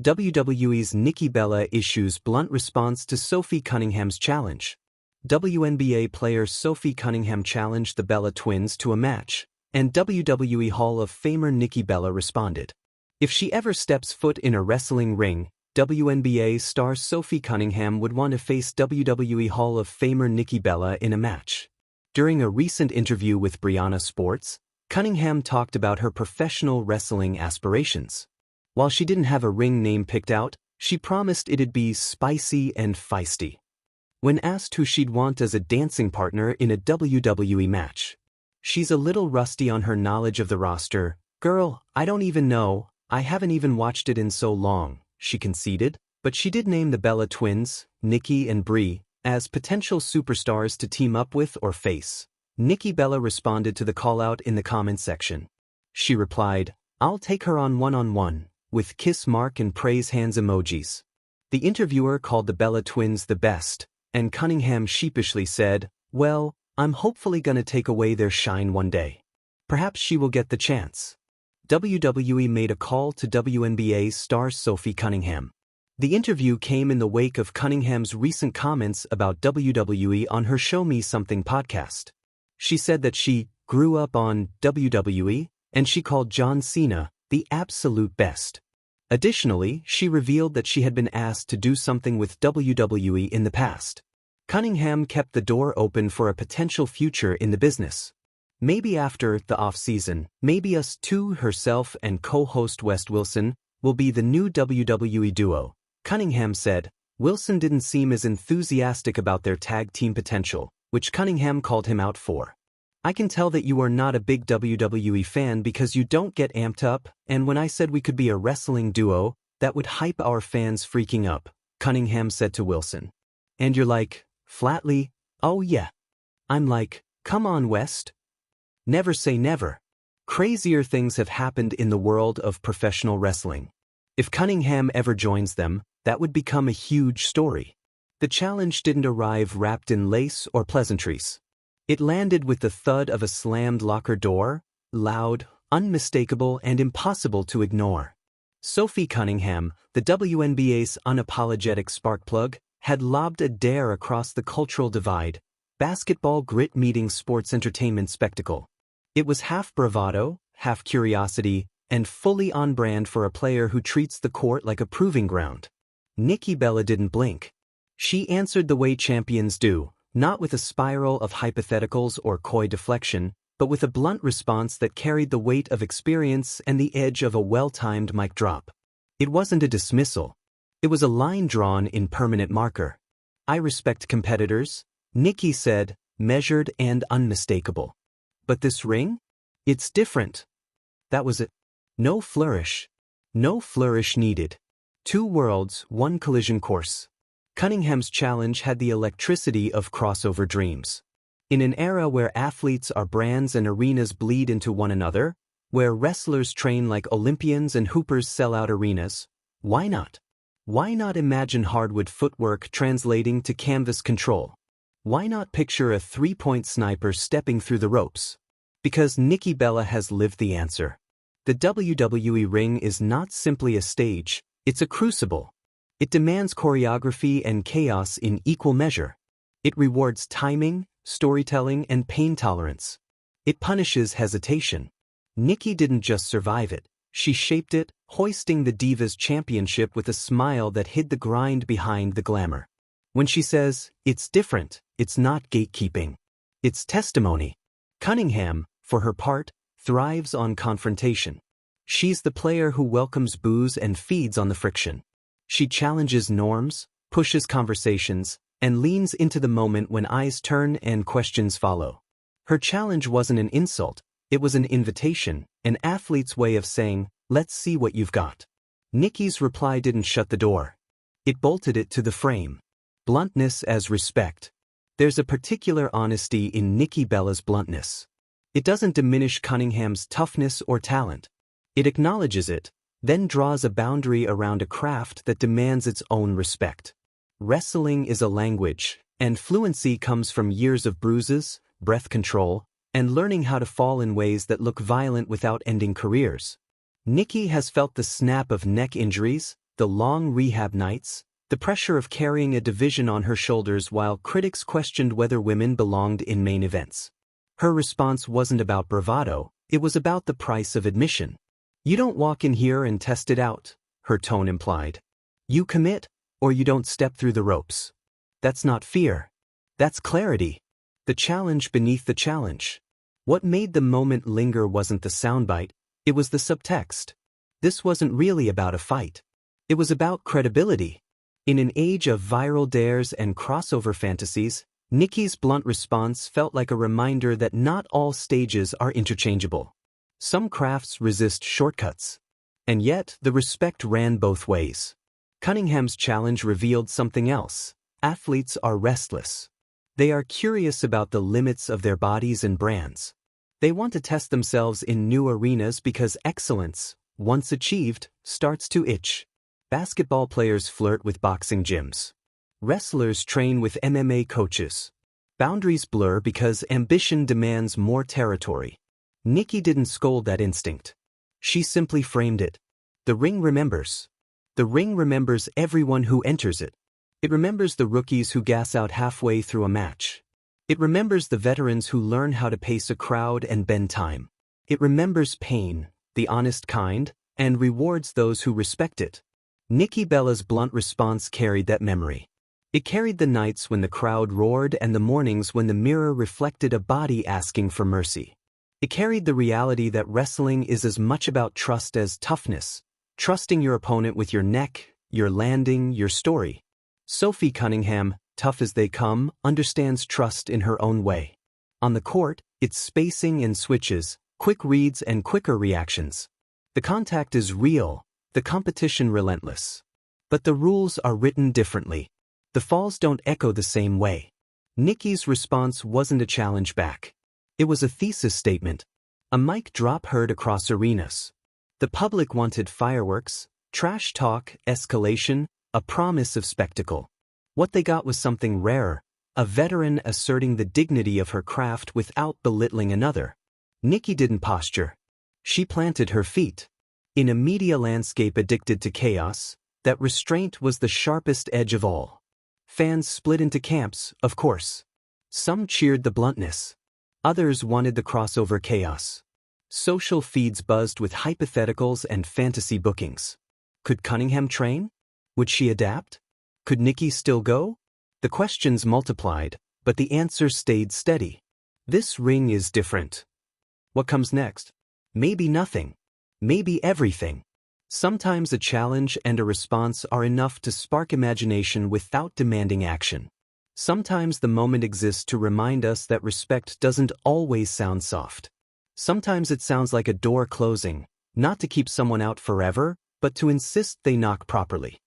WWE's Nikki Bella issues blunt response to Sophie Cunningham's challenge. WNBA player Sophie Cunningham challenged the Bella twins to a match, and WWE Hall of Famer Nikki Bella responded. If she ever steps foot in a wrestling ring, WNBA star Sophie Cunningham would want to face WWE Hall of Famer Nikki Bella in a match. During a recent interview with Brianna Sports, Cunningham talked about her professional wrestling aspirations. While she didn't have a ring name picked out, she promised it'd be spicy and feisty. When asked who she'd want as a dancing partner in a WWE match, she's a little rusty on her knowledge of the roster. "Girl, I don't even know, I haven't even watched it in so long," she conceded, but she did name the Bella twins, Nikki and Brie, as potential superstars to team up with or face. Nikki Bella responded to the call-out in the comment section. She replied, "I'll take her on one-on-one," with kiss mark and praise hands emojis. The interviewer called the Bella twins the best, and Cunningham sheepishly said, "Well, I'm hopefully gonna take away their shine one day. Perhaps she will get the chance." WWE made a call to WNBA star Sophie Cunningham. The interview came in the wake of Cunningham's recent comments about WWE on her Show Me Something podcast. She said that she grew up on WWE, and she called John Cena the absolute best. Additionally, she revealed that she had been asked to do something with WWE in the past. Cunningham kept the door open for a potential future in the business. "Maybe after the off-season, maybe us two," herself and co-host Wes Wilson, will be the new WWE duo, Cunningham said. Wilson didn't seem as enthusiastic about their tag team potential, which Cunningham called him out for. "I can tell that you are not a big WWE fan because you don't get amped up, and when I said we could be a wrestling duo, that would hype our fans freaking up," Cunningham said to Wilson. "And you're like, flatly, 'Oh yeah.'" I'm like, "Come on, West. Never say never." Crazier things have happened in the world of professional wrestling. If Cunningham ever joins them, that would become a huge story. The challenge didn't arrive wrapped in lace or pleasantries. It landed with the thud of a slammed locker door, loud, unmistakable, and impossible to ignore. Sophie Cunningham, the WNBA's unapologetic sparkplug, had lobbed a dare across the cultural divide, basketball grit meeting sports entertainment spectacle. It was half bravado, half curiosity, and fully on brand for a player who treats the court like a proving ground. Nikki Bella didn't blink. She answered the way champions do, not with a spiral of hypotheticals or coy deflection, but with a blunt response that carried the weight of experience and the edge of a well-timed mic drop. It wasn't a dismissal. It was a line drawn in permanent marker. "I respect competitors," Nikki said, measured and unmistakable. "But this ring? It's different." That was it. No flourish. No flourish needed. Two worlds, one collision course. Cunningham's challenge had the electricity of crossover dreams. In an era where athletes are brands and arenas bleed into one another, where wrestlers train like Olympians and hoopers sell out arenas, why not? Why not imagine hardwood footwork translating to canvas control? Why not picture a three-point sniper stepping through the ropes? Because Nikki Bella has lived the answer. The WWE ring is not simply a stage, it's a crucible. It demands choreography and chaos in equal measure. It rewards timing, storytelling, and pain tolerance. It punishes hesitation. Nikki didn't just survive it, she shaped it, hoisting the Divas Championship with a smile that hid the grind behind the glamour. When she says, "It's different," it's not gatekeeping. It's testimony. Cunningham, for her part, thrives on confrontation. She's the player who welcomes booze and feeds on the friction. She challenges norms, pushes conversations, and leans into the moment when eyes turn and questions follow. Her challenge wasn't an insult, it was an invitation, an athlete's way of saying, "Let's see what you've got." Nikki's reply didn't shut the door. It bolted it to the frame. Bluntness as respect. There's a particular honesty in Nikki Bella's bluntness. It doesn't diminish Cunningham's toughness or talent. It acknowledges it, then draws a boundary around a craft that demands its own respect. Wrestling is a language, and fluency comes from years of bruises, breath control, and learning how to fall in ways that look violent without ending careers. Nikki has felt the snap of neck injuries, The long rehab nights, the pressure of carrying a division on her shoulders while critics questioned whether women belonged in main events. Her response wasn't about bravado, it was about the price of admission. You don't walk in here and test it out, her tone implied. You commit, or you don't step through the ropes. That's not fear. That's clarity. The challenge beneath the challenge. What made the moment linger wasn't the soundbite, it was the subtext. This wasn't really about a fight. It was about credibility. In an age of viral dares and crossover fantasies, Nikki's blunt response felt like a reminder that not all stages are interchangeable. Some crafts resist shortcuts. And yet, the respect ran both ways. Cunningham's challenge revealed something else. Athletes are restless. They are curious about the limits of their bodies and brands. They want to test themselves in new arenas because excellence, once achieved, starts to itch. Basketball players flirt with boxing gyms. Wrestlers train with MMA coaches. Boundaries blur because ambition demands more territory. Nikki didn't scold that instinct. She simply framed it. The ring remembers. The ring remembers everyone who enters it. It remembers the rookies who gas out halfway through a match. It remembers the veterans who learn how to pace a crowd and bend time. It remembers pain, the honest kind, and rewards those who respect it. Nikki Bella's blunt response carried that memory. It carried the nights when the crowd roared and the mornings when the mirror reflected a body asking for mercy. It carried the reality that wrestling is as much about trust as toughness, trusting your opponent with your neck, your landing, your story. Sophie Cunningham, tough as they come, understands trust in her own way. On the court, it's spacing and switches, quick reads and quicker reactions. The contact is real, the competition relentless. But the rules are written differently. The falls don't echo the same way. Nikki's response wasn't a challenge back. It was a thesis statement. A mic drop heard across arenas. The public wanted fireworks, trash talk, escalation, a promise of spectacle. What they got was something rarer, a veteran asserting the dignity of her craft without belittling another. Nikki didn't posture. She planted her feet. In a media landscape addicted to chaos, that restraint was the sharpest edge of all. Fans split into camps, of course. Some cheered the bluntness. Others wanted the crossover chaos. Social feeds buzzed with hypotheticals and fantasy bookings. Could Cunningham train? Would she adapt? Could Nikki still go? The questions multiplied, but the answers stayed steady. This ring is different. What comes next? Maybe nothing. Maybe everything. Sometimes a challenge and a response are enough to spark imagination without demanding action. Sometimes the moment exists to remind us that respect doesn't always sound soft. Sometimes it sounds like a door closing, not to keep someone out forever, but to insist they knock properly.